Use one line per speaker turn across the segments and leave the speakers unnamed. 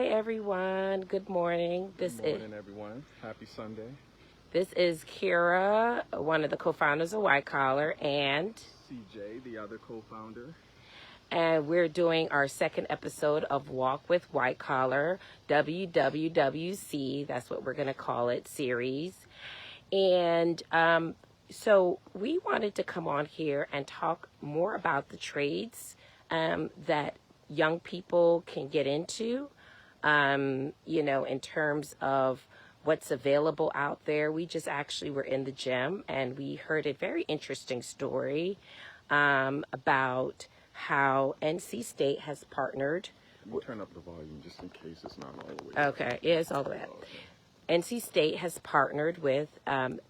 Hi everyone. Good morning.
Good morning, everyone. Happy Sunday.
This is Kira, one of the co-founders of Wite Collar, and
CJ, the other co-founder.
And we're doing our second episode of Walk with Wite Collar, WWWC, that's what we're going to call it, series. And so we wanted to come on here and talk more about the trades that young people can get into, in terms of what's available out there. We just actually were in the gym and we heard a very interesting story about how NC State has partnered.
Let me turn up the volume just in case it's not all the way
up. Okay, yeah, it's all the way up. NC State has partnered with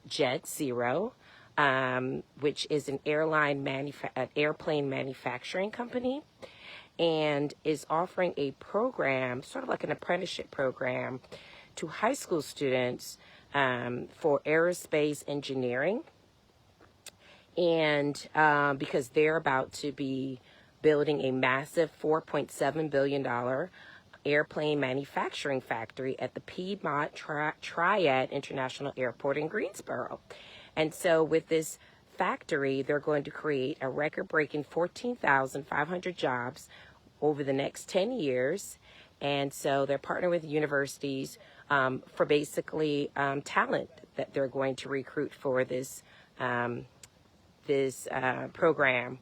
Jet Zero, which is an airplane manufacturing company, and is offering a program, sort of like an apprenticeship program, to high school students for aerospace engineering. And because they're about to be building a massive $4.7 billion airplane manufacturing factory at the Piedmont Triad International Airport in Greensboro. And so with this factory, they're going to create a record-breaking 14,500 jobs over the next 10 years. And so they're partnering with universities for basically talent that they're going to recruit for this program.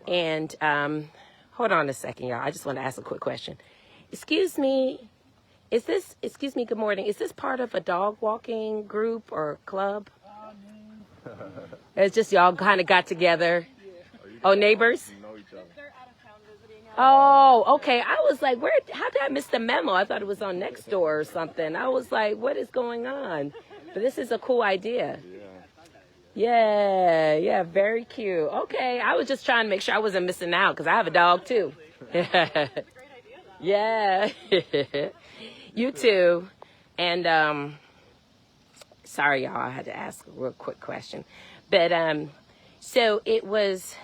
And hold on a second, y'all. I just want to ask a quick question. Excuse me, good morning. Is this part of a dog walking group or club? It's just y'all kind of got together. Oh, neighbors?
Know each other.
They're out of town visiting.
Oh, okay. I was like, how did I miss the memo? I thought it was on next door or something. I was like, what is going on? But this is a cool idea. Yeah, very cute. Okay, I was just trying to make sure I wasn't missing out because I have a dog too. Yeah, you too. And sorry, y'all, I had to ask a real quick question. But so it was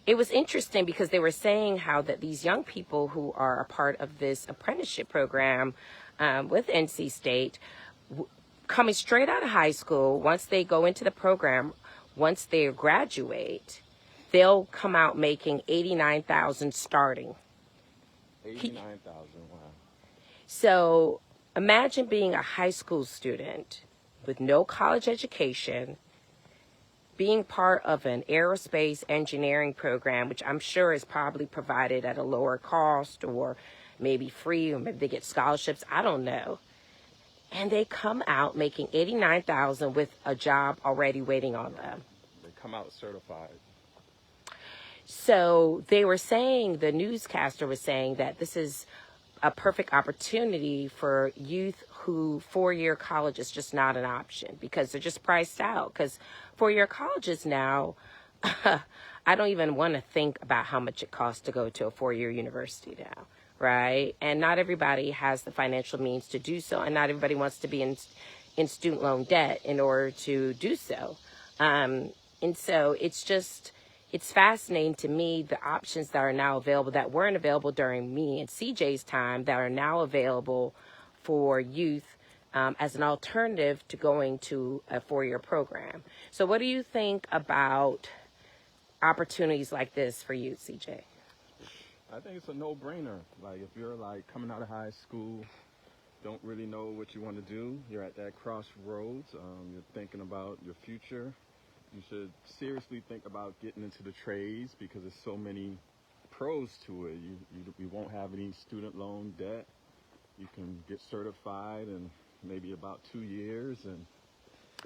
interesting because they were saying how that these young people who are a part of this apprenticeship program with NC State, coming straight out of high school, once they go into the program, once they graduate, they'll come out making $89,000 starting.
$89,000, wow.
So imagine being a high school student with no college education, being part of an aerospace engineering program, which I'm sure is probably provided at a lower cost or maybe free, or maybe they get scholarships, I don't know. And they come out making $89,000 with a job already waiting on them.
They come out certified.
So they were saying, the newscaster was saying that this is a perfect opportunity for youth who four-year college is just not an option because they're just priced out. Because four-year colleges now, I don't even want to think about how much it costs to go to a four-year university now. Right? And not everybody has the financial means to do so. And not everybody wants to be in student loan debt in order to do so. And so it's fascinating to me, the options that are now available that weren't available during me and CJ's time that are now available for youth as an alternative to going to a four-year program. So what do you think about opportunities like this for you, CJ?
I think it's a no-brainer. Like, if you're, coming out of high school, don't really know what you want to do, you're at that crossroads, you're thinking about your future, you should seriously think about getting into the trades because there's so many pros to it. You won't have any student loan debt. You can get certified in maybe about 2 years.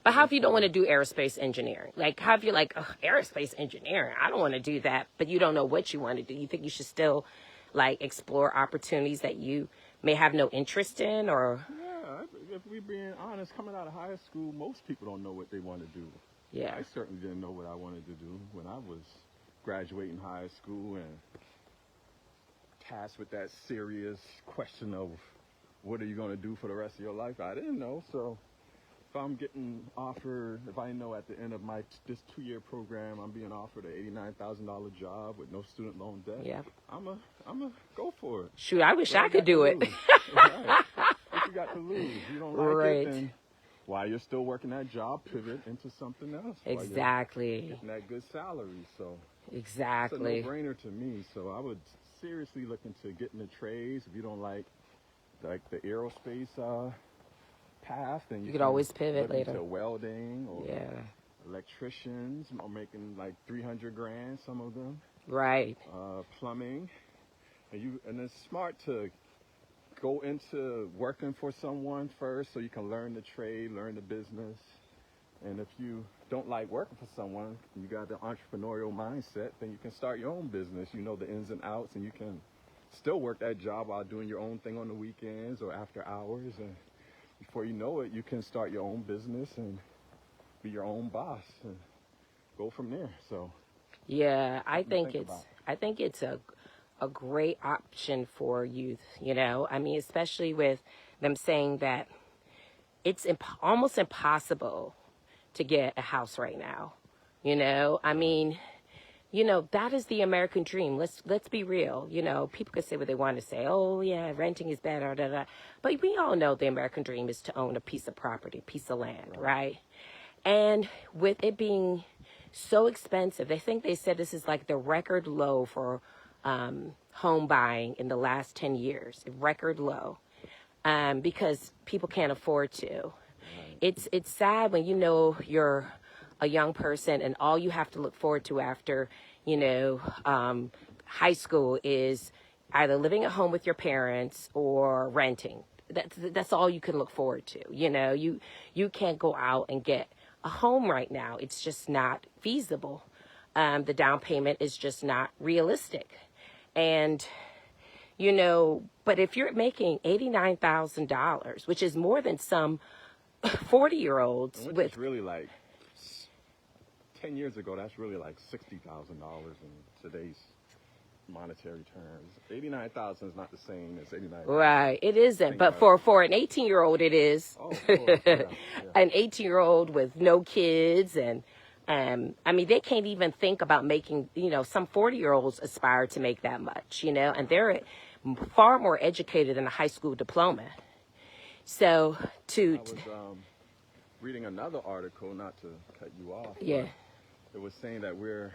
But how if you don't want to do aerospace engineering? Like, how if you're like, aerospace engineering, I don't want to do that, but you don't know what you want to do. You think you should still, explore opportunities that you may have no interest in, or?
Yeah, if we're being honest, coming out of high school, most people don't know what they want to do.
Yeah.
I certainly didn't know what I wanted to do when I was graduating high school and tasked with that serious question of what are you going to do for the rest of your life? I didn't know, so I'm getting offered, if I know at the end of this 2-year program, I'm being offered an $89,000 job with no student loan debt.
Yeah.
I'm a go for it.
Shoot, I wish
What
I could do it.
Right. What you got to lose? You don't like
Right.
it, then while you're still working that job, pivot into something else.
Exactly.
Getting that good salary. So
Exactly.
it's a no-brainer to me. So I would seriously look into getting the trades. If you don't like the aerospace path, then you
could
can
always pivot
look
later.
into welding or
Yeah.
electricians are making like $300,000, some of them.
Right.
Plumbing, and it's smart to go into working for someone first so you can learn the trade, learn the business. And if you don't like working for someone, you got the entrepreneurial mindset, then you can start your own business. You know the ins and outs, and you can still work that job while doing your own thing on the weekends or after hours. And before you know it, you can start your own business and be your own boss and go from there. So
yeah, I think
think about?
it's a great option for youth, you know. I mean, especially with them saying that it's almost impossible to get a house right now. You know, I mean, you know, that is the American dream. Let's be real. You know, people could say what they want to say. Oh, yeah, renting is better. Da, da. But we all know the American dream is to own a piece of property, a piece of land, right? And with it being so expensive, they said this is like the record low for home buying in the last 10 years, record low, because people can't afford to. It's sad when you know you're a young person and all you have to look forward to after, you know, high school is either living at home with your parents or renting. That's all you can look forward to. You know, you can't go out and get a home right now. It's just not feasible. The down payment is just not realistic. And, you know, but if you're making $89,000, which is more than some 40-year-olds
which
with
is really like 10 years ago, that's really like $60,000 in today's monetary terms. 89,000 is not the same as 89,000.
right, it isn't. But for an 18-year-old, it is.
Oh, of course, yeah.
An 18-year-old with no kids and I mean, they can't even think about making, you know, some 40-year-olds aspire to make that much, you know, and they're far more educated than a high school diploma. So
I was reading another article, not to cut you off.
yeah,
It was saying that we're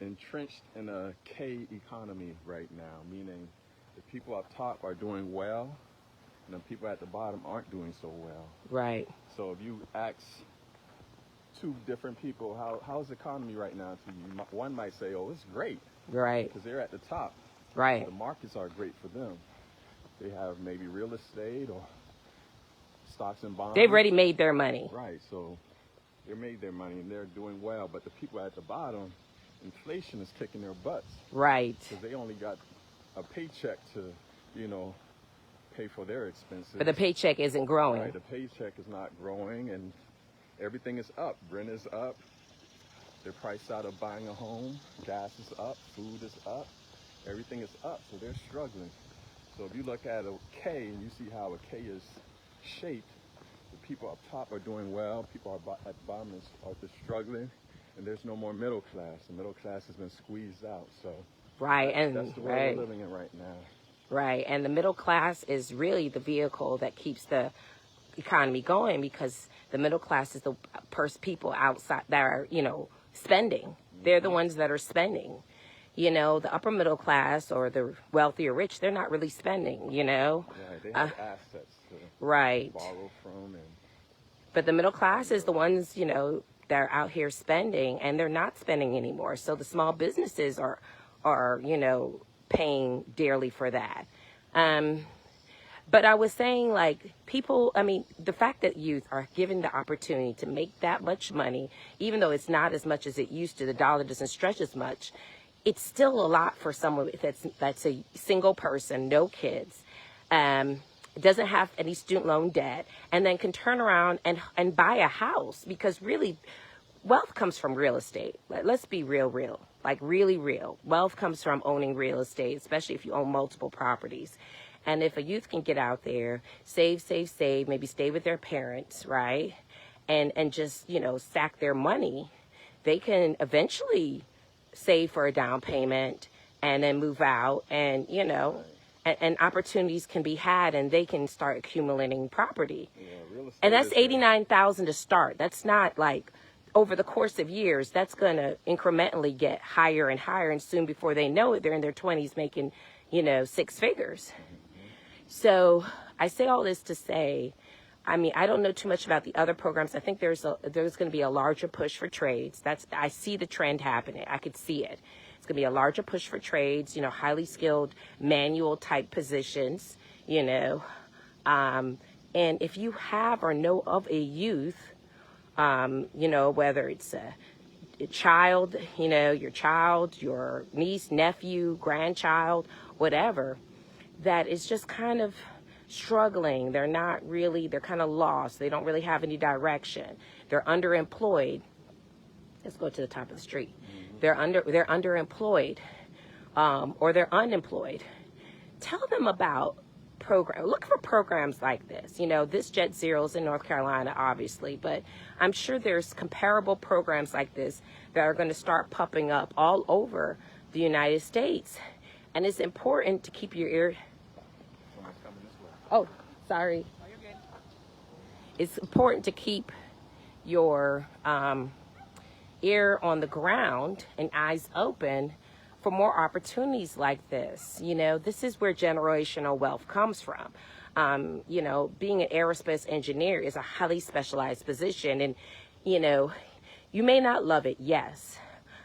entrenched in a K economy right now, meaning the people up top are doing well, and the people at the bottom aren't doing so well.
right,
So if you ask two different people, how's the economy right now to you? One might say, oh, it's great,
right,
because they're at the top.
right,
The markets are great for them. They have maybe real estate or stocks and bonds.
they've already made their money.
Right, so they made their money and they're doing well, but the people at the bottom, inflation is kicking their butts
Right,
because they only got a paycheck to, you know, pay for their expenses.
but the paycheck isn't growing.
Right, the paycheck is not growing and everything is up. Rent is up. They're priced out of buying a home. Gas is up. Food is up. Everything is up, so they're struggling. So if you look at a K and you see how a K is shaped, the people up top are doing well. People at the bottom are just struggling, and there's no more middle class. The middle class has been squeezed out. So
Right, and
that's the world
right,
we're living in right now.
right, and the middle class is really the vehicle that keeps the economy going because the middle class is the people outside that are, you know, spending. They're the ones that are spending. You know, the upper middle class or the wealthy or rich, they're not really spending, you know.
Right, they have assets to
Right.
borrow from.
But the middle class is the ones, you know, that are out here spending and they're not spending anymore. So the small businesses are, you know, paying dearly for that. But I was saying, like, people, I mean, the fact that youth are given the opportunity to make that much money, even though it's not as much as it used to, the dollar doesn't stretch as much, it's still a lot for someone that's a single person, no kids, doesn't have any student loan debt, and then can turn around and buy a house because really wealth comes from real estate. Let's be real. like really real. Wealth comes from owning real estate, especially if you own multiple properties. And if a youth can get out there, save, maybe stay with their parents, right? And just, stack their money, they can eventually save for a down payment and then move out, and, and opportunities can be had, and they can start accumulating property.
Yeah, real estate
And that's
is
$89,000 to start. That's not like over the course of years, that's going to incrementally get higher and higher. And soon before they know it, they're in their 20s making, six figures. So I say all this to say, I don't know too much about the other programs. I think there's going to be a larger push for trades. I see the trend happening. I could see it. It's going to be a larger push for trades, highly skilled manual type positions, and if you have or know of a youth, whether it's a child, your child, your niece, nephew, grandchild, whatever, that is just kind of struggling. They're kind of lost. They don't really have any direction. They're underemployed. Let's go to the top of the street. They're underemployed, or they're unemployed. Tell them about look for programs like this. This Jet Zero's in North Carolina, obviously, but I'm sure there's comparable programs like this that are going to start popping up all over the United States. And it's important to keep your ear.
Someone's coming this way.
Oh, sorry.
Oh, you're good.
It's important to keep your ear on the ground and eyes open for more opportunities like this. This is where generational wealth comes from. Being an aerospace engineer is a highly specialized position, and, you may not love it, yes.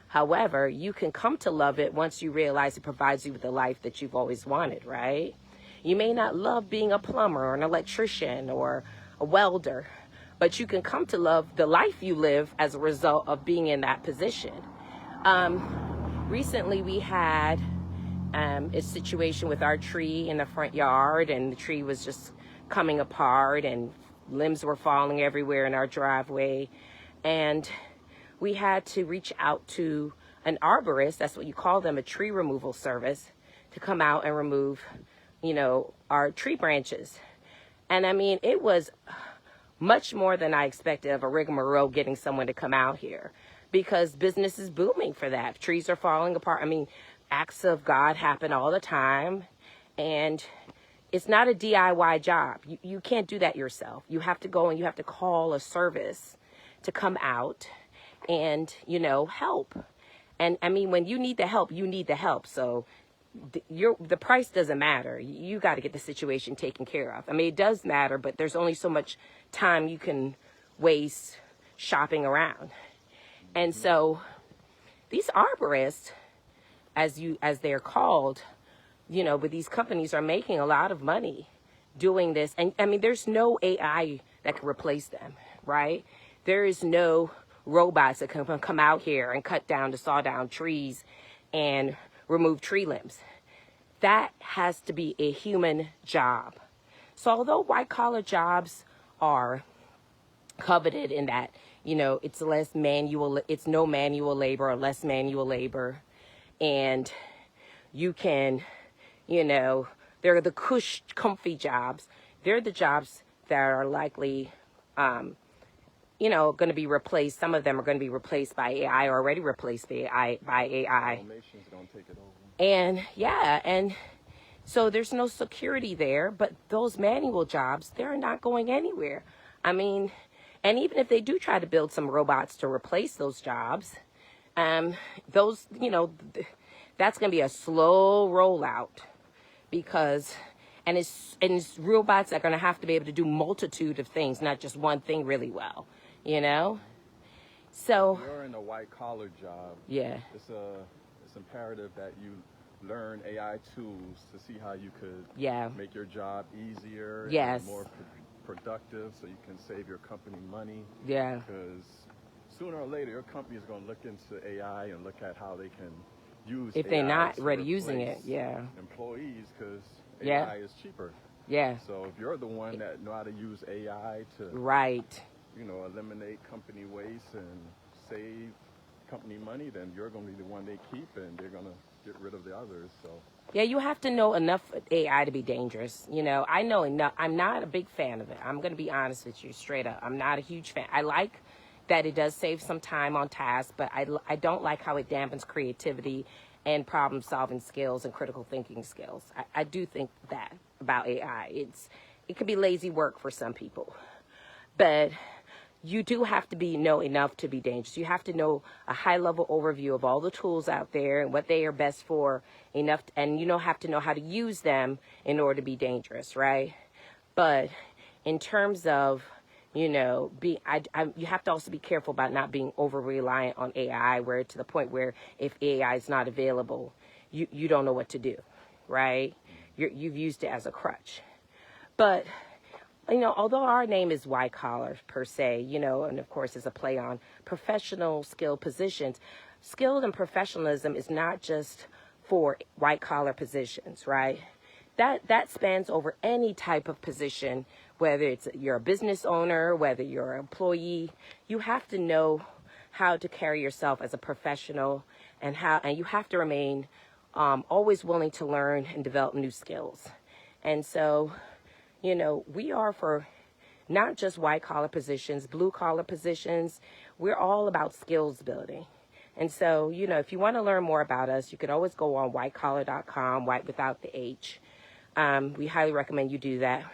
However, you can come to love it once you realize it provides you with the life that you've always wanted, right? You may not love being a plumber or an electrician or a welder, but you can come to love the life you live as a result of being in that position. Recently, we had a situation with our tree in the front yard, and the tree was just coming apart, and limbs were falling everywhere in our driveway. And we had to reach out to an arborist, that's what you call them, a tree removal service, to come out and remove, our tree branches. And it was much more than I expected of a rigmarole getting someone to come out here, because business is booming for that. Trees are falling apart. Acts of God happen all the time, and it's not a DIY job. You can't do that yourself. You have to go and you have to call a service to come out and, help. And when you need the help, you need the help. So the price doesn't matter. You got to get the situation taken care of. It does matter, but there's only so much time you can waste shopping around. And so these arborists, as they're called, but these companies are making a lot of money doing this. And there's no AI that can replace them, right? There is no robots that can come out here and saw down trees and remove tree limbs. That has to be a human job. So although white collar jobs are coveted in that, it's it's no manual labor or less manual labor. And you can, they're the comfy jobs. They're the jobs that are likely, going to be replaced. Some of them are going to be replaced by AI, or already replaced by AI.
Automation's gonna take it over.
And so there's no security there, but those manual jobs, they're not going anywhere. And even if they do try to build some robots to replace those jobs, that's going to be a slow rollout, because it's robots that are going to have to be able to do multitude of things, not just one thing really well, So
You're in a white collar job.
yeah,
It's imperative that you learn AI tools to see how you could make your job easier
Yes.
and more productive, so you can save your company money.
yeah,
Because sooner or later, your company is going to look into AI and look at how they can use
if
AI
they're not
to
already using it,
replace employees, because
Yeah.
AI is cheaper.
yeah,
So if you're the one that know how to use AI to
right,
eliminate company waste and save company money, then you're going to be the one they keep, and they're going to get rid of the others. So
Yeah, you have to know enough AI to be dangerous. You know, I know enough. I'm not a big fan of it. I'm going to be honest with you straight up. I'm not a huge fan. I like that it does save some time on task, but I don't like how it dampens creativity and problem solving skills and critical thinking skills. I do think that about AI. It can be lazy work for some people, but you do have to know enough to be dangerous. You have to know a high level overview of all the tools out there and what they are best for enough, and have to know how to use them in order to be dangerous, right? But in terms of, you have to also be careful about not being over reliant on AI, where to the point where if AI is not available, you don't know what to do, right? You've used it as a crutch. But although our name is White Collar per se, and of course it's a play on professional skill positions, skilled and professionalism is not just for white collar positions, right? That spans over any type of position, whether you're a business owner, whether you're an employee. You have to know how to carry yourself as a professional, and you have to remain always willing to learn and develop new skills. And so, we are for not just white collar positions, blue collar positions. We're all about skills building. And so, if you want to learn more about us, you can always go on whitecollar.com, white without the H. We highly recommend you do that.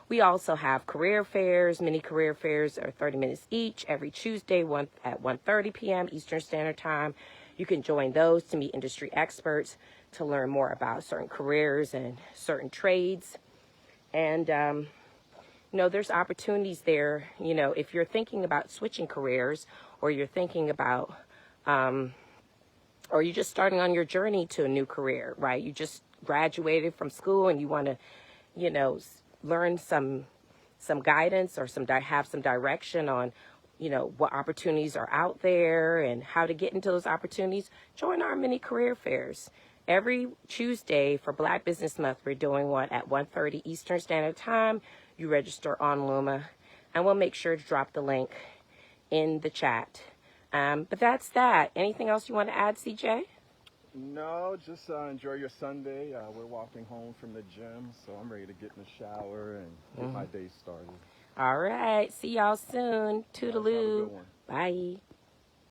We also have career fairs. Mini career fairs are 30 minutes each every Tuesday at 1:30 p.m. Eastern Standard Time. You can join those to meet industry experts to learn more about certain careers and certain trades. And, there's opportunities there, if you're thinking about switching careers, or you're thinking about, or you're just starting on your journey to a new career, right? You just graduated from school and you want to, learn some guidance or have some direction on, what opportunities are out there and how to get into those opportunities. Join our mini career fairs. Every Tuesday for Black Business Month, we're doing one at 1:30 Eastern Standard Time. You register on Luma, and we'll make sure to drop the link in the chat. But that's that. Anything else you want to add, CJ?
no, just enjoy your Sunday. We're walking home from the gym, so I'm ready to get in the shower and get my day started.
All right. See y'all soon.
Have a
Toodaloo.
good one.
Bye.